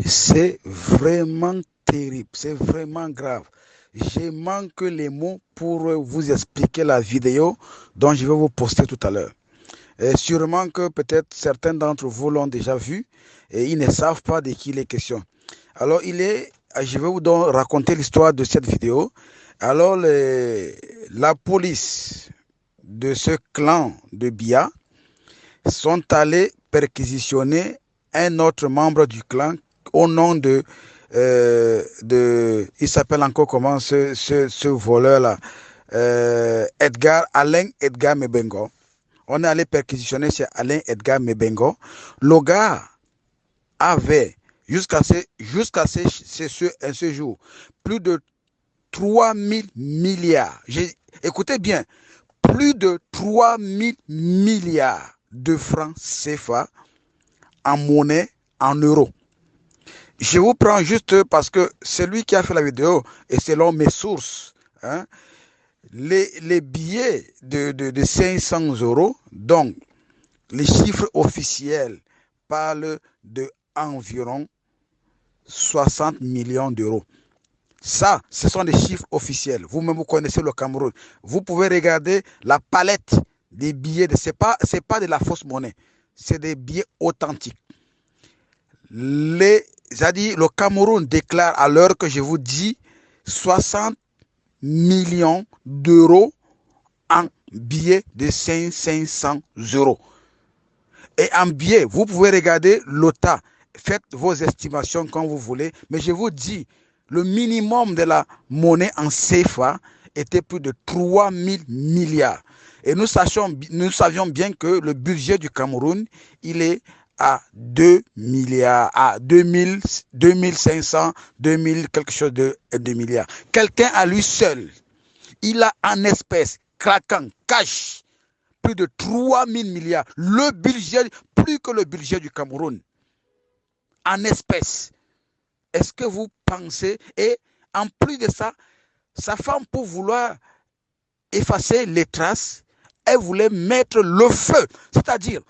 C'est vraiment terrible, c'est vraiment grave. Je manque les mots pour vous expliquer la vidéo dont je vais vous poster tout à l'heure. Et sûrement que peut-être certains d'entre vous l'ont déjà vu et ils ne savent pas de qui il est question. Alors, je vais vous donc raconter l'histoire de cette vidéo. Alors, la police de ce clan de Bia sont allés perquisitionner un autre membre du clan au nom il s'appelle encore comment ce voleur-là, Alain Edgar Mebengo. On est allé perquisitionner chez Alain Edgar Mebengo. Le gars avait, jusqu'à ce jour, plus de 3 000 milliards. Écoutez bien, plus de 3 000 milliards de francs CFA en monnaie, en euros. Je vous prends juste parce que c'est lui qui a fait la vidéo et selon mes sources, hein, les billets de 500 euros, donc les chiffres officiels parlent de environ 60 millions d'euros. Ça, ce sont des chiffres officiels. Vous-même, vous connaissez le Cameroun. Vous pouvez regarder la palette des billets. Ce n'est pas de la fausse monnaie. C'est des billets authentiques. Le Cameroun déclare à l'heure que je vous dis 60 millions d'euros en billets de 500 euros. Et en billets, vous pouvez regarder l'OTA. Faites vos estimations quand vous voulez. Mais je vous dis, le minimum de la monnaie en CFA était plus de 3 000 milliards. Et nous savions bien que le budget du Cameroun, il est à 2 milliards, à 2500, 2000, quelque chose de milliards. Quelqu'un à lui seul, il a en espèces, craquant, cash, plus de 3 000 milliards. Le budget, plus que le budget du Cameroun, en espèces. Est-ce que vous pensez, et en plus de ça, sa femme, pour vouloir effacer les traces, elle voulait mettre le feu. C'est-à-dire,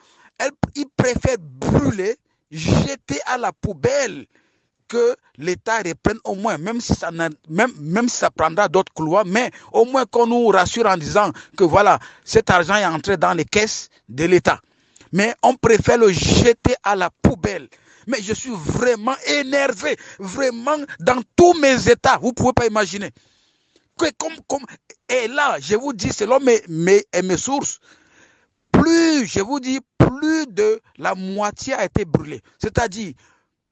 il préfère brûler, jeter à la poubelle, que l'État reprenne au moins, même si ça prendra d'autres couloirs, mais au moins qu'on nous rassure en disant que voilà, cet argent est entré dans les caisses de l'État. Mais on préfère le jeter à la poubelle. Mais je suis vraiment énervé, vraiment dans tous mes états. Vous ne pouvez pas imaginer. Et là, je vous dis, selon mes sources, je vous dis, plus de la moitié a été brûlée. C'est-à-dire,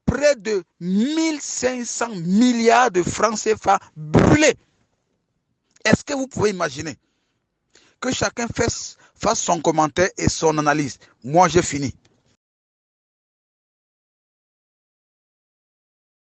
près de 1500 milliards de francs CFA brûlés. Est-ce que vous pouvez imaginer que chacun fasse son commentaire et son analyse? Moi, j'ai fini.